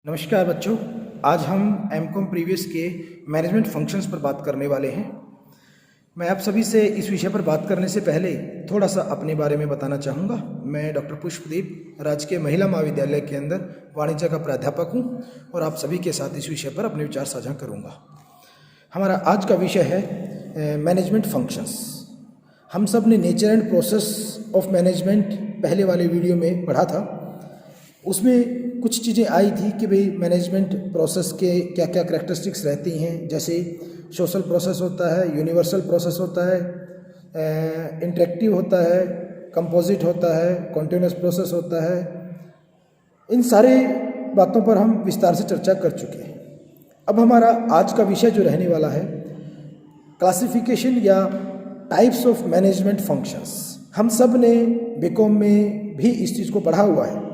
नमस्कार बच्चों, आज हम एमकॉम प्रीवियस के मैनेजमेंट फंक्शंस पर बात करने वाले हैं। मैं आप सभी से इस विषय पर बात करने से पहले थोड़ा सा अपने बारे में बताना चाहूँगा। मैं डॉक्टर पुष्पदीप राजकीय महिला महाविद्यालय के अंदर वाणिज्य का प्राध्यापक हूँ और आप सभी के साथ इस विषय पर अपने विचार साझा करूँगा। हमारा आज का विषय है मैनेजमेंट फंक्शंस। हम सब ने nature and process of management पहले वाले वीडियो में पढ़ा था। उसमें कुछ चीज़ें आई थी कि भाई मैनेजमेंट प्रोसेस के क्या क्या करैक्टरिस्टिक्स रहती हैं, जैसे सोशल प्रोसेस होता है, यूनिवर्सल प्रोसेस होता है, इंटरेक्टिव होता है, कंपोजिट होता है, कॉन्टिन्यूस प्रोसेस होता है। इन सारे बातों पर हम विस्तार से चर्चा कर चुके हैं। अब हमारा आज का विषय जो रहने वाला है, क्लासिफिकेशन या टाइप्स ऑफ मैनेजमेंट फंक्शंस। हम सब ने बीकॉम में भी इस चीज़ को पढ़ा हुआ है।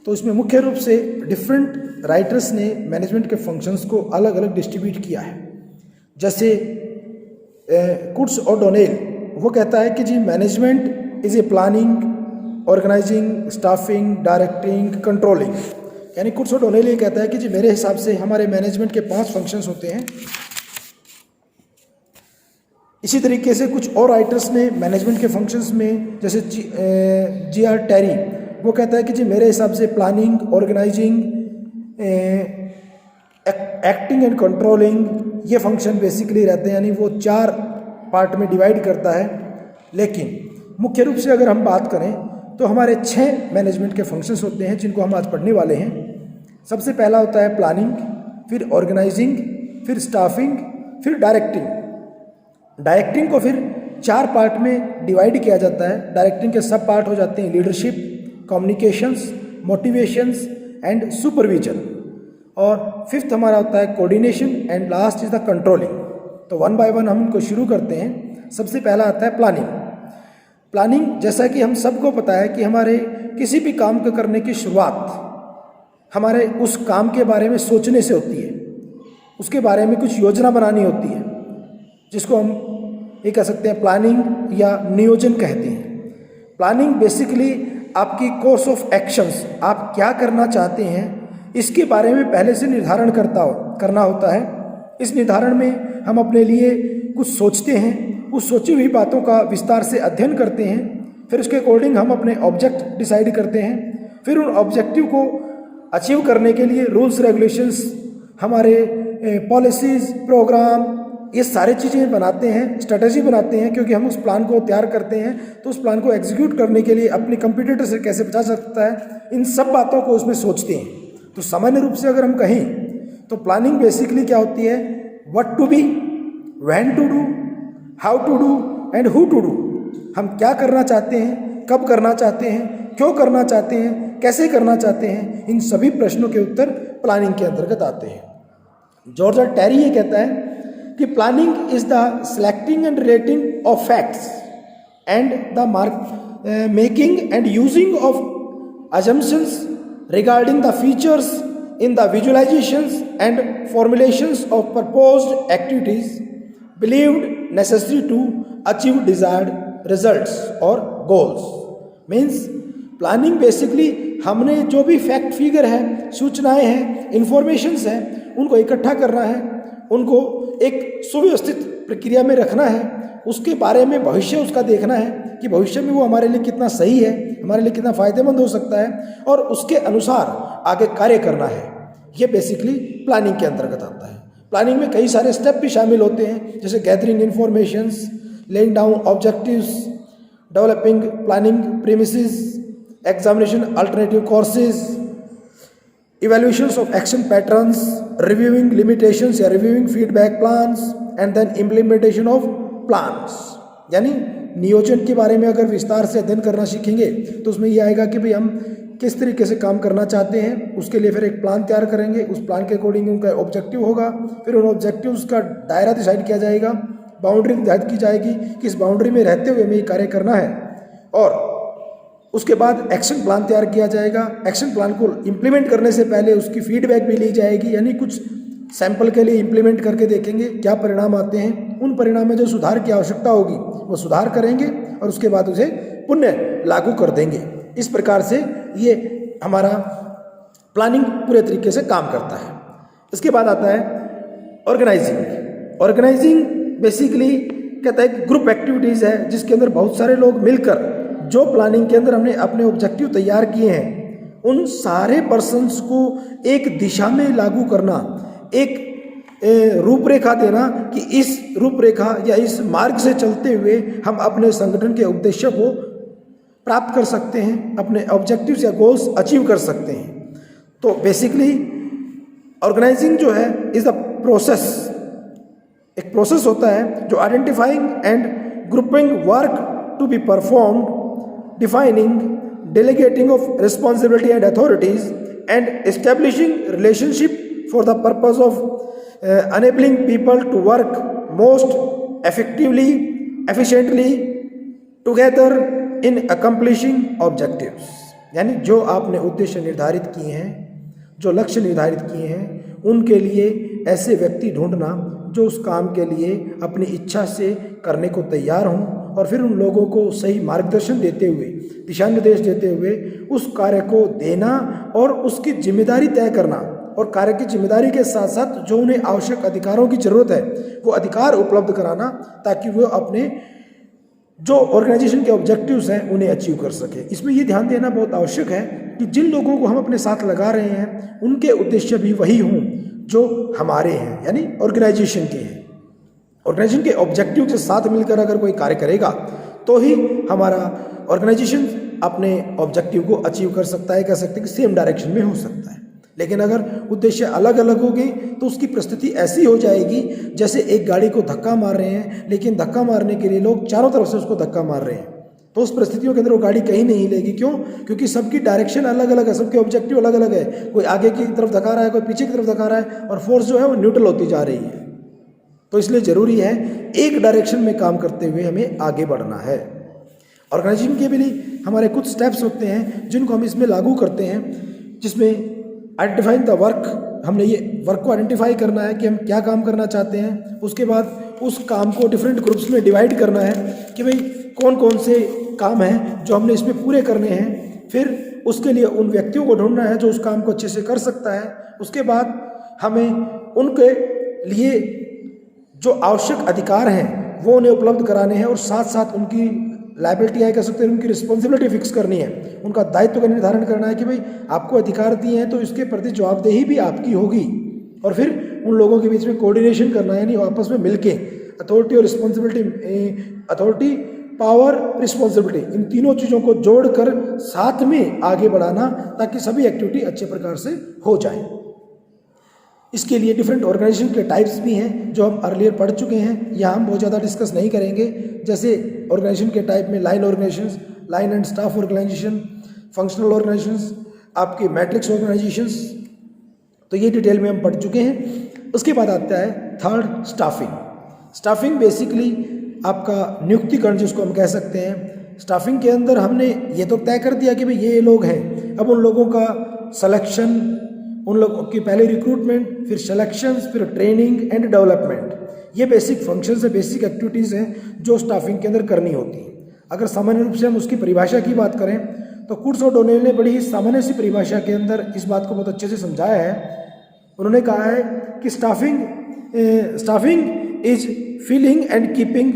तो इसमें मुख्य रूप से डिफरेंट राइटर्स ने मैनेजमेंट के फंक्शंस को अलग अलग डिस्ट्रीब्यूट किया है। जैसे कुट्स और डोनेल वो कहता है कि जी management is a planning, organising, staffing, directing, controlling. यानी कुट्स और डोनेल ये कहता है कि जी मेरे हिसाब से हमारे मैनेजमेंट के 5 फंक्शंस होते हैं। इसी तरीके से कुछ और राइटर्स ने मैनेजमेंट के फंक्शंस में, जैसे जी.आर. टेरी, वो कहता है कि जी मेरे हिसाब से planning, organizing, acting and controlling, ये फंक्शन बेसिकली रहते हैं। यानी वो 4 पार्ट में डिवाइड करता है। लेकिन मुख्य रूप से अगर हम बात करें तो हमारे 6 मैनेजमेंट के फंक्शंस होते हैं जिनको हम आज पढ़ने वाले हैं। सबसे पहला होता है प्लानिंग, फिर ऑर्गेनाइजिंग, फिर स्टाफिंग, फिर डायरेक्टिंग। डायरेक्टिंग को फिर 4 पार्ट में डिवाइड किया जाता है। डायरेक्टिंग के सब पार्ट हो जाते हैं leadership, communications, motivations and supervision. और 5th हमारा होता है coordination and last is the controlling. तो 1 बाय 1 हम इनको शुरू करते हैं। सबसे पहला आता है प्लानिंग। प्लानिंग, जैसा कि हम सबको पता है कि हमारे किसी भी काम को करने की शुरुआत हमारे उस काम के बारे में सोचने से होती है। उसके बारे में कुछ योजना बनानी होती है, जिसको हम ये कह सकते हैं प्लानिंग या नियोजन कहते हैं। प्लानिंग बेसिकली आपकी कोर्स ऑफ एक्शंस, आप क्या करना चाहते हैं इसके बारे में पहले से निर्धारण करना होता है। इस निर्धारण में हम अपने लिए कुछ सोचते हैं, उस सोची हुई बातों का विस्तार से अध्ययन करते हैं, फिर उसके अकॉर्डिंग हम अपने ऑब्जेक्ट डिसाइड करते हैं। फिर उन ऑब्जेक्टिव को अचीव करने के लिए रूल्स रेगुलेशंस, हमारे पॉलिसीज़, प्रोग्राम, ये सारी चीज़ें बनाते हैं, स्ट्रेटजी बनाते हैं। क्योंकि हम उस प्लान को तैयार करते हैं तो उस प्लान को एग्जीक्यूट करने के लिए अपने कंप्यूटर से कैसे बचा सकता है, इन सब बातों को उसमें सोचते हैं। तो सामान्य रूप से अगर हम कहें तो प्लानिंग बेसिकली क्या होती है, what to be, when to do, how to do and who to do. हम क्या करना चाहते हैं, कब करना चाहते हैं, क्यों करना चाहते हैं, कैसे करना चाहते हैं, इन सभी प्रश्नों के उत्तर प्लानिंग के अंतर्गत आते हैं। George R. टेरी ये कहता है कि planning is the selecting and relating of facts and the making and using of assumptions regarding the features in the visualizations and formulations of proposed activities believed necessary to achieve desired results or goals. Means planning basically हमने जो भी fact figure है, सूचनाएं हैं, informations हैं, उनको इकट्ठा करना है, उनको एक सुव्यवस्थित प्रक्रिया में रखना है, उसके बारे में भविष्य उसका देखना है कि भविष्य में वो हमारे लिए कितना सही है, हमारे लिए कितना फ़ायदेमंद हो सकता है, और उसके अनुसार आगे कार्य करना है। ये बेसिकली प्लानिंग के अंतर्गत आता है। प्लानिंग में कई सारे स्टेप भी शामिल होते हैं, जैसे gathering informations, laying down objectives, developing planning premises, examination alternative courses, evaluations of action patterns, reviewing limitations या reviewing feedback plans and then implementation of plans। यानी नियोजन के बारे में अगर विस्तार से अध्ययन करना सीखेंगे तो उसमें ये आएगा कि भाई हम किस तरीके से काम करना चाहते हैं, उसके लिए फिर एक प्लान तैयार करेंगे, उस प्लान के अकॉर्डिंग उनका ऑब्जेक्टिव होगा, फिर उन ऑब्जेक्टिव्स का दायरा डिसाइड किया जाएगा, बाउंड्री निर्धारित की जाएगी कि इस बाउंड्री में रहते हुए हमें ये कार्य करना है, और उसके बाद एक्शन प्लान तैयार किया जाएगा। एक्शन प्लान को इम्प्लीमेंट करने से पहले उसकी फीडबैक भी ली जाएगी, यानी कुछ सैंपल के लिए इम्प्लीमेंट करके देखेंगे क्या परिणाम आते हैं। उन परिणाम में जो सुधार की आवश्यकता होगी वो सुधार करेंगे और उसके बाद उसे पुनः लागू कर देंगे। इस प्रकार से ये हमारा प्लानिंग पूरे तरीके से काम करता है। इसके बाद आता है ऑर्गेनाइजिंग। ऑर्गेनाइजिंग बेसिकली कहता है कि ग्रुप एक्टिविटीज़ है जिसके अंदर बहुत सारे लोग मिलकर जो प्लानिंग के अंदर हमने अपने ऑब्जेक्टिव तैयार किए हैं उन सारे पर्सन्स को एक दिशा में लागू करना, एक रूपरेखा देना कि इस रूपरेखा या इस मार्ग से चलते हुए हम अपने संगठन के उद्देश्य को प्राप्त कर सकते हैं, अपने ऑब्जेक्टिव्स या गोल्स अचीव कर सकते हैं। तो बेसिकली ऑर्गेनाइजिंग जो है इज अ प्रोसेस, एक प्रोसेस होता है जो identifying and grouping work to be performed, defining, delegating of responsibility and authorities, and establishing relationship for the purpose of enabling people to work most effectively, efficiently together in accomplishing objectives। यानी जो आपने उद्देश्य निर्धारित किए हैं, जो लक्ष्य निर्धारित किए हैं, उनके लिए ऐसे व्यक्ति ढूंढना जो उस काम के लिए अपनी इच्छा से करने को तैयार हों और फिर उन लोगों को सही मार्गदर्शन देते हुए, दिशा निर्देश देते हुए उस कार्य को देना और उसकी जिम्मेदारी तय करना, और कार्य की जिम्मेदारी के साथ साथ जो उन्हें आवश्यक अधिकारों की ज़रूरत है वो अधिकार उपलब्ध कराना ताकि वो अपने जो ऑर्गेनाइजेशन के ऑब्जेक्टिव्स हैं उन्हें अचीव कर सके। इसमें ये ध्यान देना बहुत आवश्यक है कि जिन लोगों को हम अपने साथ लगा रहे हैं उनके उद्देश्य भी वही हों जो हमारे हैं, यानी ऑर्गेनाइजेशन के हैं। ऑर्गेनाइजेशन के ऑब्जेक्टिव के साथ मिलकर अगर कोई कार्य करेगा तो ही हमारा ऑर्गेनाइजेशन अपने ऑब्जेक्टिव को अचीव कर सकता है, कह सकते हैं कि सेम डायरेक्शन में हो सकता है। लेकिन अगर उद्देश्य अलग अलग होंगे तो उसकी परिस्थिति ऐसी हो जाएगी जैसे एक गाड़ी को धक्का मार रहे हैं लेकिन धक्का मारने के लिए लोग चारों तरफ से उसको धक्का मार रहे हैं, तो उस परिस्थितियों के अंदर वो गाड़ी कहीं नहीं हिलेगी। क्यों? क्योंकि सबकी डायरेक्शन अलग अलग है, सबके ऑब्जेक्टिव अलग अलग है। कोई आगे की तरफ धक्का रहा है, कोई पीछे की तरफ धक्का रहा है, और फोर्स जो है वो न्यूट्रल होती जा रही है। तो इसलिए ज़रूरी है एक डायरेक्शन में काम करते हुए हमें आगे बढ़ना है। ऑर्गेनाइजेशन के भी हमारे कुछ स्टेप्स होते हैं जिनको हम इसमें लागू करते हैं, जिसमें आइडेंटिफाइंग द वर्क, हमने ये वर्क को आइडेंटिफाई करना है कि हम क्या काम करना चाहते हैं। उसके बाद उस काम को डिफरेंट ग्रुप्स में डिवाइड करना है कि भाई कौन कौन से काम हैं जो हमने इसमें पूरे करने हैं। फिर उसके लिए उन व्यक्तियों को ढूंढना है जो उस काम को अच्छे से कर सकता है। उसके बाद हमें उनके लिए जो आवश्यक अधिकार हैं वो उन्हें उपलब्ध कराने हैं, और साथ साथ उनकी लायबिलिटी है, कह सकते हैं उनकी रिस्पॉन्सिबिलिटी फिक्स करनी है, उनका दायित्व का निर्धारण करना है कि भाई आपको अधिकार दिए हैं तो इसके प्रति जवाबदेही भी आपकी होगी। और फिर उन लोगों के बीच में कोऑर्डिनेशन करना है, यानी आपस में मिलके अथॉरिटी और रिस्पॉन्सिबिलिटी, अथॉरिटी, पावर, रिस्पॉन्सिबिलिटी, इन तीनों चीज़ों को जोड़कर साथ में आगे बढ़ाना ताकि सभी एक्टिविटी अच्छे प्रकार से हो जाए। इसके लिए डिफरेंट ऑर्गेनाइजेशन के टाइप्स भी हैं जो हम अर्लियर पढ़ चुके हैं, यहाँ हम बहुत ज़्यादा डिस्कस नहीं करेंगे। जैसे ऑर्गेनाइजेशन के टाइप में line organizations, line and staff organization, functional organizations, आपके मैट्रिक्स ऑर्गेनाइजेशंस, तो ये डिटेल में हम पढ़ चुके हैं। उसके बाद आता है थर्ड, स्टाफिंग। स्टाफिंग बेसिकली आपका नियुक्तिकरण जिसको हम कह सकते हैं। स्टाफिंग के अंदर हमने ये तो तय कर दिया कि भाई ये लोग हैं, अब उन लोगों का सिलेक्शन, उन लोगों की पहले रिक्रूटमेंट, फिर सिलेक्शंस, फिर ट्रेनिंग एंड डेवलपमेंट, ये बेसिक फंक्शंस है, बेसिक एक्टिविटीज़ हैं जो स्टाफिंग के अंदर करनी होती हैं। अगर सामान्य रूप से हम उसकी परिभाषा की बात करें तो कुर्ट्स और डोनेल ने बड़ी ही सामान्य सी परिभाषा के अंदर इस बात को बहुत अच्छे से समझाया है। उन्होंने कहा है कि staffing is filling and keeping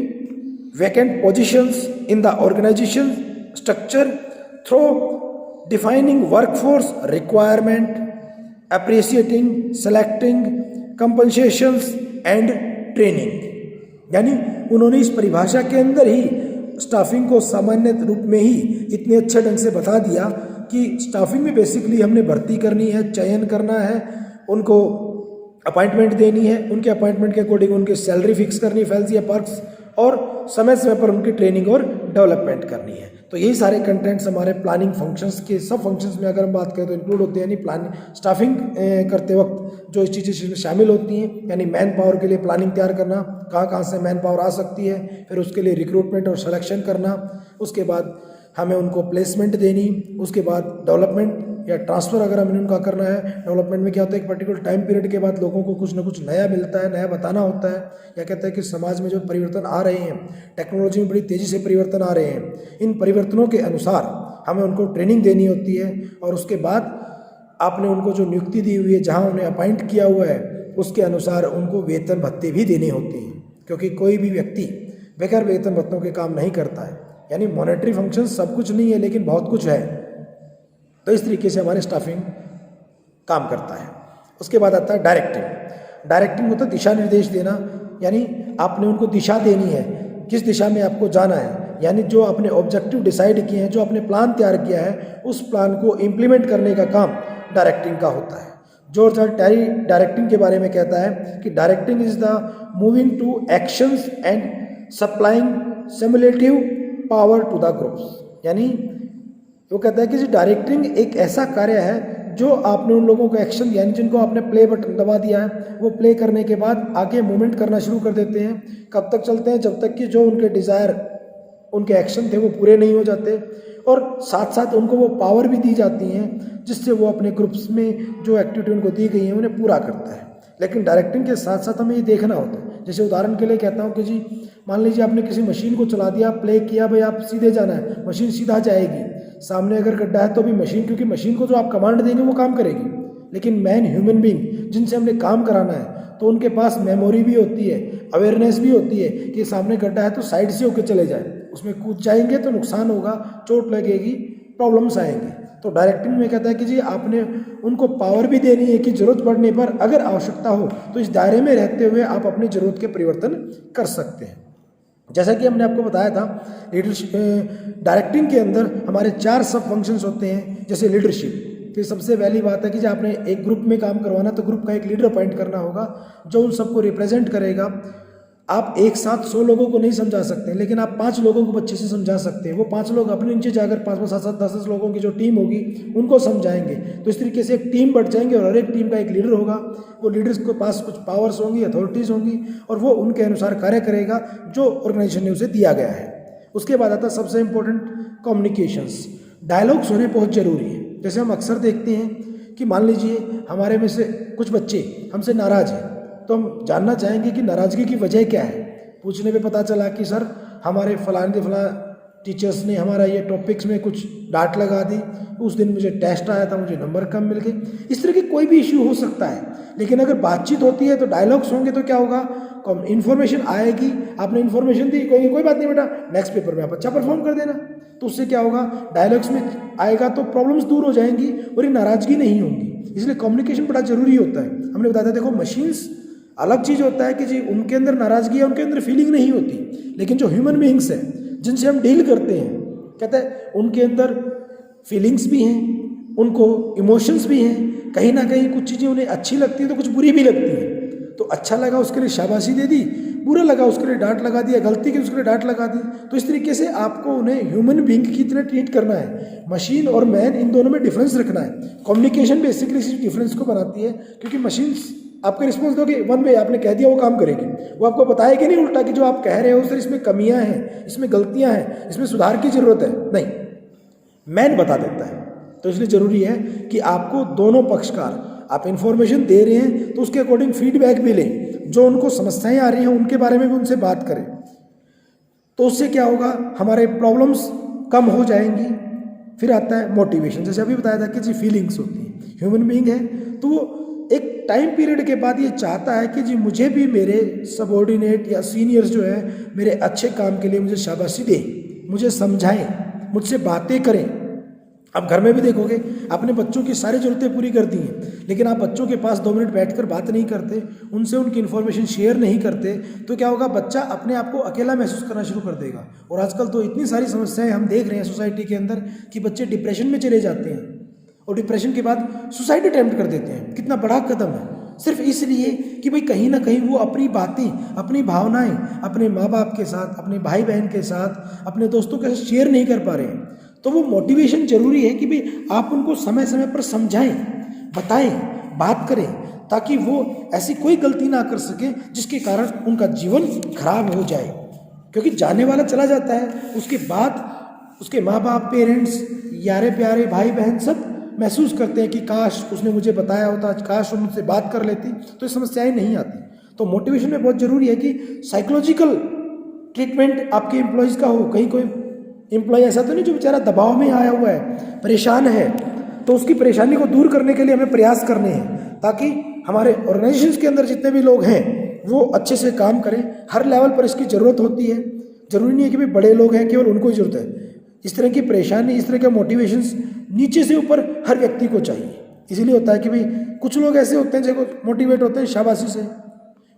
vacant positions in the organization structure through defining workforce requirement, appreciating, selecting, compensations and training। यानी उन्होंने इस परिभाषा के अंदर ही स्टाफिंग को सामान्य रूप में ही इतने अच्छे ढंग से बता दिया कि स्टाफिंग में बेसिकली हमने भर्ती करनी है, चयन करना है, उनको अपॉइंटमेंट देनी है, उनके अपॉइंटमेंट के अकॉर्डिंग उनकी सैलरी फिक्स करनी है, फैल्स या पर्क्स, और समय समय पर उनकी ट्रेनिंग और डेवलपमेंट करनी है। तो यही सारे कंटेंट्स हमारे प्लानिंग फंक्शंस के सब फंक्शंस में अगर हम बात करें तो इंक्लूड होते हैं। यानी प्लानिंग, स्टाफिंग करते वक्त जो इस चीज़ें शामिल होती हैं, यानी मैन पावर के लिए प्लानिंग तैयार करना, कहाँ कहाँ से मैन पावर आ सकती है, फिर उसके लिए रिक्रूटमेंट और सिलेक्शन करना, उसके बाद हमें उनको प्लेसमेंट देनी, उसके बाद डेवलपमेंट या ट्रांसफ़र अगर हमें उनका करना है। डेवलपमेंट में क्या होता है, एक पर्टिकुलर टाइम पीरियड के बाद लोगों को कुछ ना कुछ नया मिलता है, नया बताना होता है, या कहते हैं कि समाज में जो परिवर्तन आ रहे हैं, टेक्नोलॉजी में बड़ी तेज़ी से परिवर्तन आ रहे हैं, इन परिवर्तनों के अनुसार हमें उनको ट्रेनिंग देनी होती है। और उसके बाद आपने उनको जो नियुक्ति दी हुई है, जहाँ उन्हें अपॉइंट किया हुआ है, उसके अनुसार उनको वेतन भत्ते भी देने होते हैं, क्योंकि कोई भी व्यक्ति बगैर वेतन भत्तों के काम नहीं करता है। यानी मॉनेटरी फंक्शन सब कुछ नहीं है, लेकिन बहुत कुछ है। तो इस तरीके से हमारे स्टाफिंग काम करता है। उसके बाद आता है डायरेक्टिंग। डायरेक्टिंग होता है दिशा निर्देश देना, यानी आपने उनको दिशा देनी है, किस दिशा में आपको जाना है। यानी जो आपने ऑब्जेक्टिव डिसाइड किए हैं, जो आपने प्लान तैयार किया है, उस प्लान को इम्प्लीमेंट करने का काम डायरेक्टिंग का होता है। जॉर्ज आर टैरी डायरेक्टिंग के बारे में कहता है कि directing is the moving to actions and supplying simulative power to the groups. यानी वो कहता है कि डायरेक्टिंग एक ऐसा कार्य है जो आपने उन लोगों को एक्शन, यानी जिनको आपने प्ले बटन दबा दिया है, वो प्ले करने के बाद आगे मूवमेंट करना शुरू कर देते हैं। कब तक चलते हैं? जब तक कि जो उनके डिज़ायर, उनके एक्शन थे वो पूरे नहीं हो जाते, और साथ साथ उनको वो पावर भी दी जाती हैं जिससे वो अपने ग्रुप्स में जो एक्टिविटी उनको दी गई है उन्हें पूरा करता है। लेकिन डायरेक्टिंग के साथ साथ हमें ये देखना होता है। जैसे उदाहरण के लिए कहता हूँ कि जी मान लीजिए आपने किसी मशीन को चला दिया, प्ले किया, भाई आप सीधे जाना है, मशीन सीधा जाएगी। सामने अगर गड्ढा है तो भी मशीन, क्योंकि मशीन को जो आप कमांड देंगे वो काम करेगी। लेकिन मैन, ह्यूमन बीइंग, जिनसे हमने काम कराना है, तो उनके पास मेमोरी भी होती है, अवेयरनेस भी होती है कि सामने गड्ढा है तो साइड से होकर चले जाए। उसमें कूद जाएंगे तो नुकसान होगा, चोट लगेगी, प्रॉब्लम्स आएंगे। तो डायरेक्टिंग में कहता है कि जी आपने उनको पावर भी देनी है कि जरूरत पड़ने पर अगर आवश्यकता हो तो इस दायरे में रहते हुए आप अपनी जरूरत के परिवर्तन कर सकते हैं। जैसा कि हमने आपको बताया था, लीडरशिप डायरेक्टिंग के अंदर हमारे 4 सब फंक्शंस होते हैं। जैसे लीडरशिप, फिर सबसे पहली बात है कि जब आपने एक ग्रुप में काम करवाना तो ग्रुप का एक लीडर अपॉइंट करना होगा जो उन सबको रिप्रेजेंट करेगा। आप एक साथ 100 लोगों को नहीं समझा सकते, लेकिन आप 5 लोगों को अच्छे से समझा सकते हैं। वो 5 लोग अपने नीचे जाकर 5, 7, 10 लोगों की जो टीम होगी उनको समझाएंगे। तो इस तरीके से एक टीम बढ़ जाएंगे और हर एक टीम का एक लीडर होगा। वो लीडर्स के पास कुछ पावर्स होंगी, अथॉरिटीज़ होंगी, और वो उनके अनुसार कार्य करेगा जो ऑर्गेनाइजेशन ने उसे दिया गया है। उसके बाद आता है सबसे इंपॉर्टेंट, कम्युनिकेशंस। डायलॉग्स होने बहुत ज़रूरी है। जैसे हम अक्सर देखते हैं कि मान लीजिए हमारे में से कुछ बच्चे हमसे नाराज़ हैं, तो हम जानना चाहेंगे कि नाराज़गी की वजह क्या है। पूछने पे पता चला कि सर हमारे फलां टीचर्स ने हमारा ये टॉपिक्स में कुछ डांट लगा दी, उस दिन मुझे टेस्ट आया था, मुझे नंबर कम मिल गए। इस तरह की कोई भी इश्यू हो सकता है। लेकिन अगर बातचीत होती है तो डायलॉग्स होंगे तो क्या होगा, इन्फॉर्मेशन आएगी। आपने इन्फॉर्मेशन दी, कोई बात नहीं बेटा, नेक्स्ट पेपर में आप अच्छा परफॉर्म कर देना। तो उससे क्या होगा, डायलॉग्स में आएगा तो प्रॉब्लम्स दूर हो जाएंगी और ये नाराज़गी नहीं होंगी। इसलिए कम्युनिकेशन बड़ा जरूरी होता है। हमने बताया था, देखो मशीन्स अलग चीज़ होता है कि जी उनके अंदर नाराज़गी है, उनके अंदर फीलिंग नहीं होती। लेकिन जो ह्यूमन बीइंग्स हैं जिनसे हम डील करते हैं, कहते हैं उनके अंदर फीलिंग्स भी हैं, उनको इमोशंस भी हैं। कहीं ना कहीं कुछ चीज़ें उन्हें अच्छी लगती हैं तो कुछ बुरी भी लगती हैं। तो अच्छा लगा उसके लिए शाबाशी दे दी, बुरा लगा उसके लिए डांट लगा दिया, गलती की उसके लिए डांट लगा दी। तो इस तरीके से आपको उन्हें ह्यूमन बीइंग की तरह ट्रीट करना है। मशीन और मैन, इन दोनों में डिफरेंस रखना है। कम्युनिकेशन बेसिकली इसी डिफरेंस को बनाती है, क्योंकि मशीन्स आपके रिस्पॉन्स दोगे वन वे, आपने कह दिया वो काम करेगी, वो आपको बताएगी नहीं उल्टा कि जो आप कह रहे हो सर इसमें कमियां हैं, इसमें गलतियां हैं, इसमें सुधार की जरूरत है। नहीं, मैन बता देता है। तो इसलिए जरूरी है कि आपको दोनों पक्षकार, आप इंफॉर्मेशन दे रहे हैं तो उसके अकॉर्डिंग फीडबैक भी लें। जो उनको समस्याएं आ रही हैं उनके बारे में भी उनसे बात करें। तो उससे क्या होगा, हमारे प्रॉब्लम्स कम हो जाएंगी। फिर आता है मोटिवेशन। जैसे अभी बताया था कि जी फीलिंग्स होती हैं, ह्यूमन बीइंग है तो वो एक टाइम पीरियड के बाद ये चाहता है कि जी मुझे भी मेरे सबॉर्डिनेट या सीनियर्स जो है मेरे अच्छे काम के लिए मुझे शाबाशी दें, मुझे समझाएं, मुझसे बातें करें। आप घर में भी देखोगे, आपने बच्चों की सारी ज़रूरतें पूरी कर दी हैं, लेकिन आप बच्चों के पास 2 मिनट बैठकर बात नहीं करते, उनसे उनकी इन्फॉर्मेशन शेयर नहीं करते, तो क्या होगा, बच्चा अपने आप को अकेला महसूस करना शुरू कर देगा। और आजकल तो इतनी सारी समस्याएं हम देख रहे हैं सोसाइटी के अंदर कि बच्चे डिप्रेशन में चले जाते हैं और डिप्रेशन के बाद सुसाइड अटेम्प्ट कर देते हैं। कितना बड़ा कदम है, सिर्फ इसलिए कि भाई कहीं ना कहीं वो अपनी बातें, अपनी भावनाएं अपने माँ बाप के साथ, अपने भाई बहन के साथ, अपने दोस्तों के साथ शेयर नहीं कर पा रहे हैं। तो वो मोटिवेशन जरूरी है कि भाई आप उनको समय समय पर समझाएं, बताएं, बात करें, ताकि वो ऐसी कोई गलती ना कर सके जिसके कारण उनका जीवन खराब हो जाए। क्योंकि जाने वाला चला जाता है, उसके बाद उसके माँ बाप, पेरेंट्स, यारे प्यारे भाई बहन सब महसूस करते हैं कि काश उसने मुझे बताया होता, काश वो मुझसे बात कर लेती, तो ये समस्याएं नहीं आती। तो मोटिवेशन में बहुत ज़रूरी है कि साइकोलॉजिकल ट्रीटमेंट आपके एम्प्लॉयज़ का हो। कहीं कोई एम्प्लॉय ऐसा तो नहीं जो बेचारा दबाव में आया हुआ है, परेशान है, तो उसकी परेशानी को दूर करने के लिए हमें प्रयास करने हैं ताकि हमारे ऑर्गेनाइजेशन के अंदर जितने भी लोग हैं वो अच्छे से काम करें। हर लेवल पर इसकी ज़रूरत होती है, ज़रूरी नहीं है कि भाई बड़े लोग हैं केवल उनको ही ज़रूरत है। इस तरह की परेशानी, इस तरह के मोटिवेशंस नीचे से ऊपर हर व्यक्ति को चाहिए। इसीलिए होता है कि भाई कुछ लोग ऐसे होते हैं जो मोटिवेट होते हैं शाबाशी से,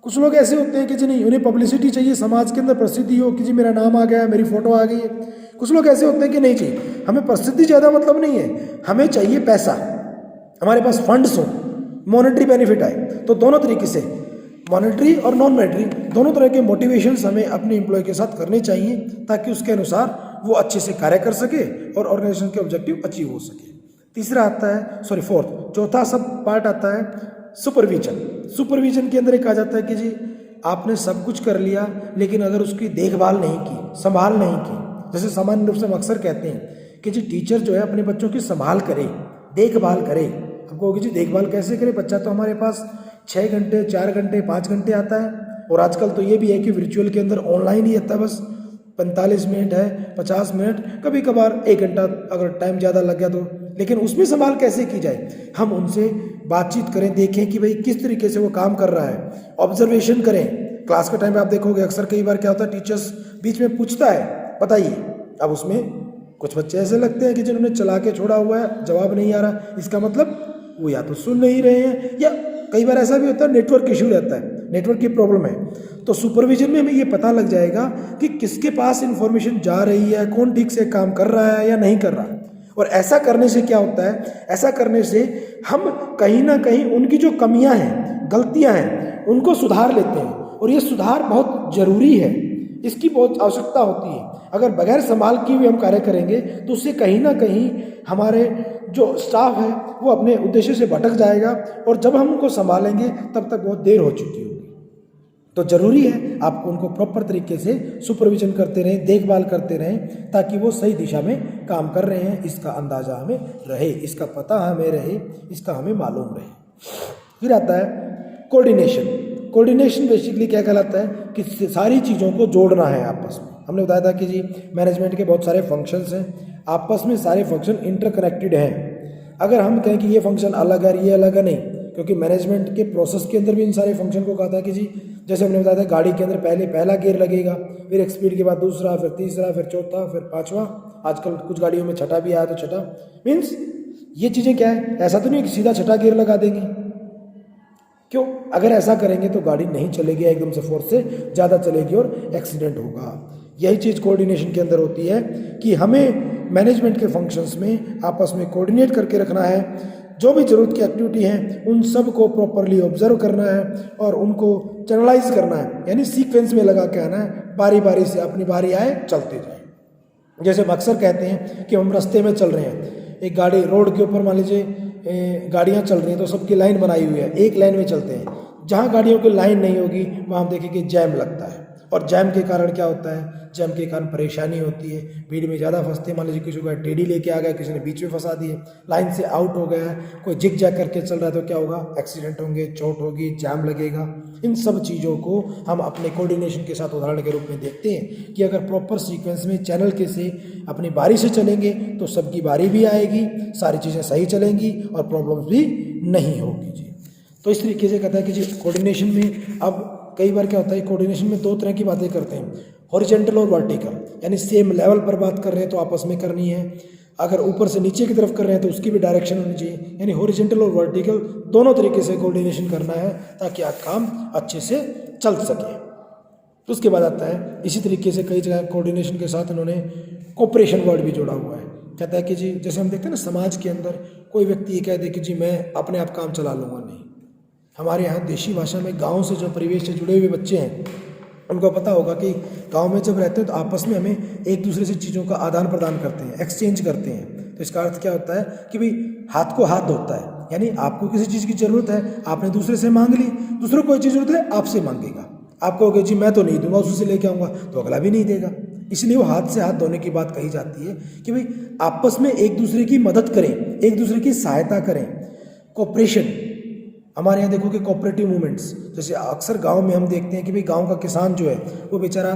कुछ लोग ऐसे होते हैं कि जी नहीं, उन्हें पब्लिसिटी चाहिए, समाज के अंदर प्रसिद्धि हो कि जी मेरा नाम आ गया, मेरी फ़ोटो आ गई है। कुछ लोग ऐसे होते हैं कि नहीं चाहिए, हमें प्रसिद्धि ज़्यादा मतलब नहीं है, हमें चाहिए पैसा, हमारे पास फंड्स हो, मॉनेटरी बेनिफिट आए। तो दोनों तरीके से, मॉनेटरी और नॉन मॉनेटरी, दोनों तरह के मोटिवेशंस हमें अपने एम्प्लॉय के साथ करने चाहिए ताकि उसके अनुसार वो अच्छे से कार्य कर सके और ऑर्गेनाइजेशन के ऑब्जेक्टिव अचीव हो सके। तीसरा आता है चौथा सब पार्ट आता है सुपरविजन। सुपरविजन के अंदर एक आ जाता है कि जी आपने सब कुछ कर लिया लेकिन अगर उसकी देखभाल नहीं की, संभाल नहीं की, जैसे सामान्य रूप से हम अक्सर कहते हैं कि जी टीचर जो है अपने बच्चों की संभाल करे, देखभाल करे। आपको होगी जी देखभाल कैसे करे, बच्चा तो हमारे पास 6 घंटे 4 घंटे 5 घंटे आता है, और आजकल तो ये भी है कि वर्चुअल के अंदर ऑनलाइन ही आता है, बस 45 मिनट है, 50 मिनट, कभी कभार 1 घंटा अगर टाइम ज़्यादा लग गया तो। लेकिन उसमें संभाल कैसे की जाए, हम उनसे बातचीत करें, देखें कि भाई किस तरीके से वो काम कर रहा है, ऑब्जर्वेशन करें। क्लास के टाइम पे आप देखोगे अक्सर कई बार क्या होता है, टीचर्स बीच में पूछता है बताइए, अब उसमें कुछ बच्चे ऐसे लगते हैं कि जिन्होंने चला के छोड़ा हुआ है, जवाब नहीं आ रहा, इसका मतलब वो या तो सुन नहीं रहे हैं, या कई बार ऐसा भी होता है नेटवर्क इशू रहता है, नेटवर्क की प्रॉब्लम है। तो सुपरविजन में हमें ये पता लग जाएगा कि किसके पास इन्फॉर्मेशन जा रही है, कौन ठीक से काम कर रहा है या नहीं कर रहा। और ऐसा करने से क्या होता है, ऐसा करने से हम कहीं ना कहीं उनकी जो कमियां हैं, गलतियां हैं, उनको सुधार लेते हैं, और ये सुधार बहुत ज़रूरी है, इसकी बहुत आवश्यकता होती है। अगर बगैर संभाल किए हुए हम कार्य करेंगे तो उससे कहीं ना कहीं हमारे जो स्टाफ है वो अपने उद्देश्य से भटक जाएगा, और जब हम उनको संभालेंगे तब तक बहुत देर हो चुकी होगी। तो ज़रूरी है आप उनको प्रॉपर तरीके से सुपरविजन करते रहें, देखभाल करते रहें, ताकि वो सही दिशा में काम कर रहे हैं इसका अंदाज़ा हमें रहे, इसका पता हमें रहे, इसका हमें मालूम रहे। फिर आता है कोऑर्डिनेशन। कोऑर्डिनेशन बेसिकली क्या कहलाता है कि सारी चीज़ों को जोड़ना है आपस में। हमने बताया था कि जी मैनेजमेंट के बहुत सारे फंक्शंस हैं, आपस में सारे फंक्शन इंटरकनेक्टेड हैं। अगर हम कहें कि ये फंक्शन अलग है, ये अलग है, नहीं, क्योंकि मैनेजमेंट के प्रोसेस के अंदर भी इन सारे फंक्शन को कहा था कि जी जैसे हमने बताया था गाड़ी के अंदर पहले पहला गियर लगेगा, फिर एक स्पीड के बाद दूसरा, फिर तीसरा, फिर चौथा, फिर पाँचवा, आजकल कुछ गाड़ियों में छठा भी आया तो छठा। मीन्स ये चीज़ें क्या है, ऐसा तो नहीं कि सीधा छठा गियर लगा देंगे, क्यों? अगर ऐसा करेंगे तो गाड़ी नहीं चलेगी, एकदम से फोर्स से ज़्यादा चलेगी और एक्सीडेंट होगा। यही चीज़ कोऑर्डिनेशन के अंदर होती है कि हमें मैनेजमेंट के फंक्शंस में आपस में कोऑर्डिनेट करके रखना है, जो भी ज़रूरत की एक्टिविटी हैं उन सब को प्रॉपरली ऑब्जर्व करना है और उनको चैनलाइज करना है, यानी सीक्वेंस में लगा के आना है, बारी बारी से अपनी बारी आए चलते जाए। जैसे हम अक्सर कहते हैं कि हम रास्ते में चल रहे हैं, एक गाड़ी रोड के ऊपर मान लीजिए गाड़ियाँ चल रही हैं तो सबकी लाइन बनाई हुई है, एक लाइन में चलते हैं। जहाँ गाड़ियों की लाइन नहीं होगी वहाँ हम देखेंगे जैम लगता है, और जैम के कारण क्या होता है, जैम के कारण परेशानी होती है, भीड़ में ज़्यादा फंसते हैं। मान लीजिए किसी को टेढ़ी लेके आ गया, किसी ने बीच में फंसा दिए, लाइन से आउट हो गया है, कोई जिग जैग करके चल रहा है तो क्या होगा, एक्सीडेंट होंगे, चोट होगी, जैम लगेगा। इन सब चीज़ों को हम अपने कोऑर्डिनेशन के साथ उदाहरण के रूप में देखते हैं कि अगर प्रॉपर सीक्वेंस में चैनल के से अपनी बारी से चलेंगे तो सबकी बारी भी आएगी, सारी चीज़ें सही चलेंगी और प्रॉब्लम्स भी नहीं होगी जी। तो इस तरीके से कहता है कि जी कोऑर्डिनेशन में अब कई बार क्या होता है, कोऑर्डिनेशन में दो तरह की बातें करते हैं, हॉरिजॉन्टल और वर्टिकल, यानी सेम लेवल पर बात कर रहे हैं तो आपस में करनी है, अगर ऊपर से नीचे की तरफ कर रहे हैं तो उसकी भी डायरेक्शन होनी चाहिए, यानी हॉरिजॉन्टल और वर्टिकल दोनों तरीके से कोऑर्डिनेशन करना है ताकि आप काम अच्छे से चल सके। तो उसके बाद आता है इसी तरीके से कई जगह कोऑर्डिनेशन के साथ उन्होंने कोऑपरेशन वर्ड भी जोड़ा हुआ है। कहता है कि जी जैसे हम देखते हैं ना समाज के अंदर कोई व्यक्ति ये कह दे कि जी मैं अपने आप काम चला लूँगा, नहीं। हमारे यहाँ देशी भाषा में गांव से जो परिवेश से जुड़े हुए बच्चे हैं उनको पता होगा कि गांव में जब रहते हैं तो आपस में हमें एक दूसरे से चीज़ों का आदान प्रदान करते हैं, एक्सचेंज करते हैं। तो इसका अर्थ क्या होता है कि भाई हाथ को हाथ धोता है, यानी आपको किसी चीज़ की ज़रूरत है, आपने दूसरे से मांग ली, दूसरे को कोई चीज़ ज़रूरत है आपसे मांगेगा, आप कहोगे जी मैं तो नहीं दूंगा, उससे लेके आऊँगा तो अगला भी नहीं देगा। इसलिए वो हाथ से हाथ धोने की बात कही जाती है कि भाई आपस में एक दूसरे की मदद करें, एक दूसरे की सहायता करें। कोऑपरेशन, हमारे यहाँ देखो कि कोऑपरेटिव मूवमेंट्स, जैसे अक्सर गांव में हम देखते हैं कि भाई गांव का किसान जो है वो बेचारा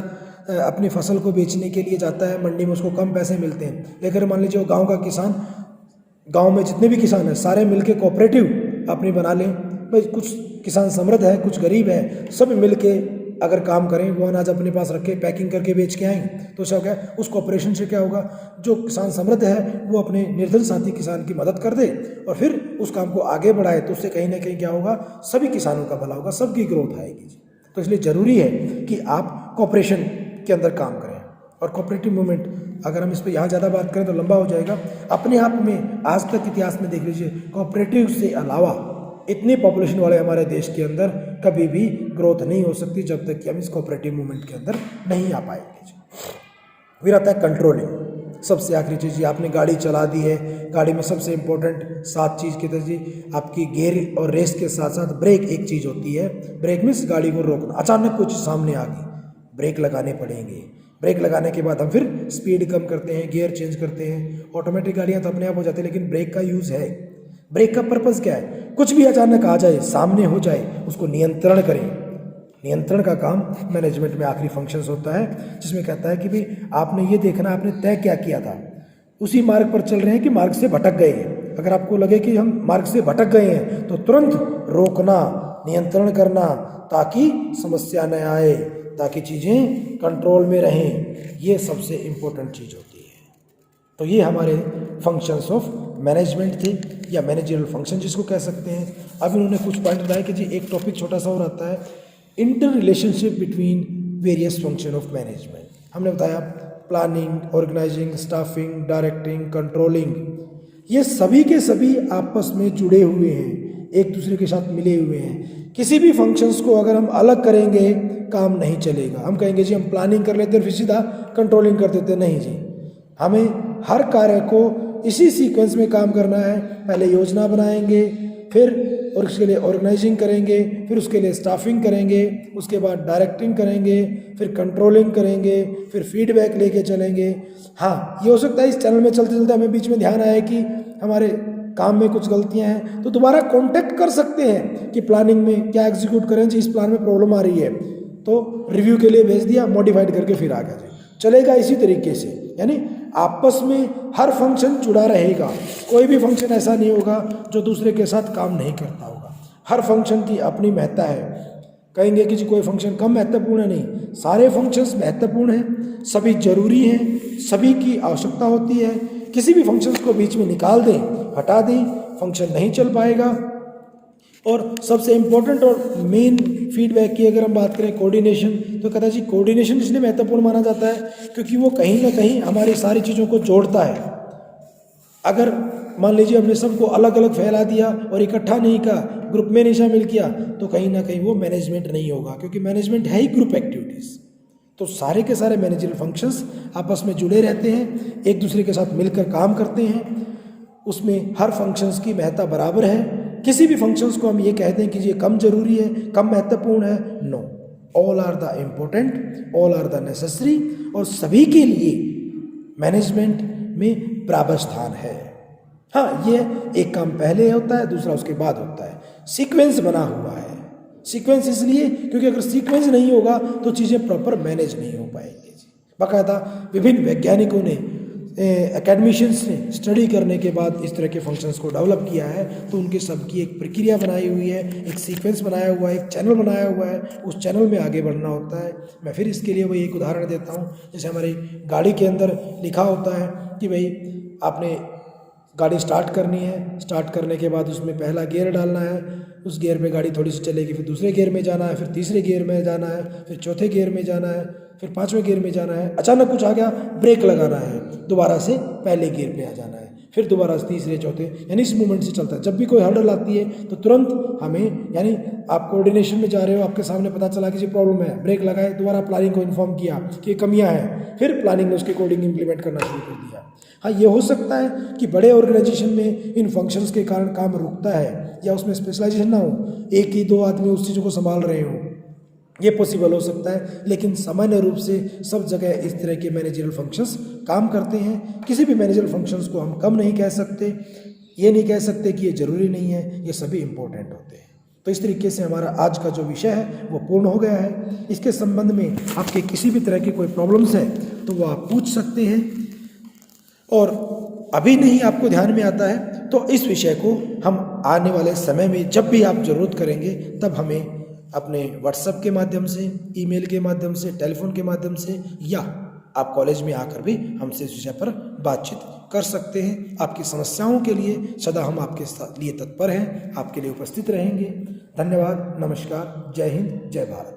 अपनी फसल को बेचने के लिए जाता है मंडी में, उसको कम पैसे मिलते हैं, लेकिन मान लीजिए वो गांव का किसान गांव में जितने भी किसान हैं सारे मिलके कोऑपरेटिव अपनी बना लें। भाई कुछ किसान समृद्ध है, कुछ गरीब है, सब मिलके अगर काम करें, वो अनाज अपने पास रखे, पैकिंग करके बेच के आएँ, तो उससे क्या उस कोऑपरेशन से क्या होगा, जो किसान समृद्ध है वो अपने निर्धन साथी किसान की मदद कर दे और फिर उस काम को आगे बढ़ाए, तो उससे कहीं ना कहीं क्या होगा, सभी किसानों का भला होगा, सबकी ग्रोथ आएगी। तो इसलिए ज़रूरी है कि आप कोऑपरेशन के अंदर काम करें। और कोऑपरेटिव मूवमेंट अगर हम इस पर यहाँ ज़्यादा बात करें तो लंबा हो जाएगा। अपने आप में आज तक इतिहास में देख लीजिए, कोऑपरेटिव से अलावा इतनी पॉपुलेशन वाले हमारे देश के अंदर कभी भी ग्रोथ नहीं हो सकती जब तक कि हम इस कोऑपरेटिव मूवमेंट के अंदर नहीं आ पाएंगे। फिर आता है कंट्रोलिंग, सबसे आखिरी चीज़। आपने गाड़ी चला दी है, गाड़ी में सबसे इम्पोर्टेंट 7 चीज़ की तरह आपकी गियर और रेस के साथ साथ ब्रेक एक चीज़ होती है। ब्रेक मीन्स गाड़ी को रोकना, अचानक कुछ सामने आ गई, ब्रेक लगाने पड़ेंगे। ब्रेक लगाने के बाद हम फिर स्पीड कम करते हैं, गियर चेंज करते हैं। ऑटोमेटिक गाड़ियाँ तो अपने आप हो जाती है, लेकिन ब्रेक का यूज़ है। ब्रेक का पर्पज़ क्या है, कुछ भी अचानक आ जाए, सामने हो जाए, उसको नियंत्रण करें। नियंत्रण का काम मैनेजमेंट में आखिरी फंक्शंस होता है, जिसमें कहता है कि भाई आपने ये देखना, आपने तय क्या किया था, उसी मार्ग पर चल रहे हैं कि मार्ग से भटक गए हैं। अगर आपको लगे कि हम मार्ग से भटक गए हैं तो तुरंत रोकना, नियंत्रण करना, ताकि समस्या न आए, ताकि चीज़ें कंट्रोल में रहें। ये सबसे इम्पोर्टेंट चीज़ होती है। तो ये हमारे फंक्शंस ऑफ मैनेजमेंट थे, या मैनेजरियल फंक्शन जिसको कह सकते हैं। अब इन्होंने कुछ पॉइंट बताया कि जी एक टॉपिक छोटा सा और आता है, inter relationship between various function of management. हमने बताया planning, organising, staffing, directing, controlling, ये सभी के सभी आपस में जुड़े हुए हैं, एक दूसरे के साथ मिले हुए हैं। किसी भी फंक्शंस को अगर हम अलग करेंगे काम नहीं चलेगा। हम कहेंगे जी हम प्लानिंग कर लेते हैं फिर सीधा कंट्रोलिंग कर देते, नहीं जी, हमें हर कार्य को इसी सीक्वेंस में काम करना है। पहले योजना बनाएंगे, फिर और उसके लिए ऑर्गेनाइजिंग करेंगे, फिर उसके लिए स्टाफिंग करेंगे, उसके बाद डायरेक्टिंग करेंगे, फिर कंट्रोलिंग करेंगे, फिर फीडबैक लेके चलेंगे। हाँ, ये हो सकता है इस चैनल में चलते चलते हमें बीच में ध्यान आए कि हमारे काम में कुछ गलतियां हैं, तो दोबारा कांटेक्ट कर सकते हैं कि प्लानिंग में क्या एग्जीक्यूट करें जी, इस प्लान में प्रॉब्लम आ रही है, तो रिव्यू के लिए भेज दिया, मॉडिफाइड करके फिर आ गया जी, चलेगा इसी तरीके से। यानी आपस में हर फंक्शन जुड़ा रहेगा, कोई भी फंक्शन ऐसा नहीं होगा जो दूसरे के साथ काम नहीं करता होगा। हर फंक्शन की अपनी महत्ता है। कहेंगे कि जी कोई फंक्शन कम महत्वपूर्ण है, नहीं, सारे फंक्शंस महत्वपूर्ण हैं, सभी जरूरी हैं, सभी की आवश्यकता होती है। किसी भी फंक्शंस को बीच में निकाल दें, हटा दें, फंक्शन नहीं चल पाएगा। और सबसे इम्पोर्टेंट और मेन फीडबैक की अगर हम बात करें कोऑर्डिनेशन, तो कहता है जी कोऑर्डिनेशन इसलिए महत्वपूर्ण माना जाता है क्योंकि वो कहीं ना कहीं हमारी सारी चीज़ों को जोड़ता है। अगर मान लीजिए हमने सबको अलग अलग फैला दिया और इकट्ठा नहीं किया, ग्रुप में नहीं शामिल किया, तो कहीं ना कहीं वो मैनेजमेंट नहीं होगा, क्योंकि मैनेजमेंट है ही ग्रुप एक्टिविटीज़। तो सारे के सारे मैनेजरियल फंक्शंस आपस में जुड़े रहते हैं, एक दूसरे के साथ मिलकर काम करते हैं, उसमें हर फंक्शंस की महत्ता बराबर है। किसी भी फंक्शंस को हम ये कहते हैं कि ये कम जरूरी है, कम महत्वपूर्ण है, no, all are the important, all are the necessary, और सभी के लिए मैनेजमेंट में बराबर स्थान है। हाँ, ये एक काम पहले होता है, दूसरा उसके बाद होता है, सीक्वेंस बना हुआ है। सीक्वेंस इसलिए क्योंकि अगर सीक्वेंस नहीं होगा तो चीज़ें प्रॉपर मैनेज नहीं हो पाएंगी। बाकायदा विभिन्न वैज्ञानिकों ने, एकेडमिशियंस ने स्टडी करने के बाद इस तरह के फंक्शंस को डेवलप किया है, तो उनके सबकी एक प्रक्रिया बनाई हुई है, एक सीक्वेंस बनाया हुआ है, एक चैनल बनाया हुआ है, उस चैनल में आगे बढ़ना होता है। मैं फिर इसके लिए वही एक उदाहरण देता हूँ, जैसे हमारी गाड़ी के अंदर लिखा होता है कि भाई आपने गाड़ी स्टार्ट करनी है, स्टार्ट करने के बाद उसमें पहला गियर डालना है, उस गियर पे गाड़ी थोड़ी सी चलेगी, फिर दूसरे गियर में जाना है, फिर तीसरे गियर में जाना है, फिर चौथे गियर में जाना है, फिर पांचवें गियर में जाना है, अचानक कुछ आ गया, ब्रेक लगाना है, दोबारा से पहले गियर पे आ जाना है, फिर दोबारा से तीसरे चौथे, यानी इस मूवमेंट से चलता है। जब भी कोई हर्डल आती है तो तुरंत हमें, यानी आप कोऑर्डिनेशन में जा रहे हो, आपके सामने पता चला कि जी प्रॉब्लम है, ब्रेक लगाए, दोबारा प्लानिंग को इन्फॉर्म किया कि कमियां हैं, फिर प्लानिंग ने उसके अकॉर्डिंग इंप्लीमेंट करना शुरू कर दिया। हाँ, ये हो सकता है कि बड़े ऑर्गेनाइजेशन में इन फंक्शंस के कारण काम रुकता है, या उसमें स्पेशलाइजेशन ना हो, एक ही दो आदमी उस चीज़ों को संभाल रहे हो, ये पॉसिबल हो सकता है। लेकिन सामान्य रूप से सब जगह इस तरह के मैनेजरियल फंक्शंस काम करते हैं। किसी भी मैनेजरियल फंक्शंस को हम कम नहीं कह सकते, ये नहीं कह सकते कि ये ज़रूरी नहीं है, ये सभी इंपॉर्टेंट होते हैं। तो इस तरीके से हमारा आज का जो विषय है वो पूर्ण हो गया है। इसके संबंध में आपके किसी भी तरह की कोई प्रॉब्लम्स है तो वो आप पूछ सकते हैं, और अभी नहीं आपको ध्यान में आता है तो इस विषय को हम आने वाले समय में जब भी आप ज़रूरत करेंगे तब हमें अपने व्हाट्सएप के माध्यम से, ईमेल के माध्यम से, टेलीफोन के माध्यम से या आप कॉलेज में आकर भी हमसे इस विषय पर बातचीत कर सकते हैं। आपकी समस्याओं के लिए सदा हम आपके लिए तत्पर हैं, आपके लिए उपस्थित रहेंगे। धन्यवाद, नमस्कार, जय हिंद, जय भारत।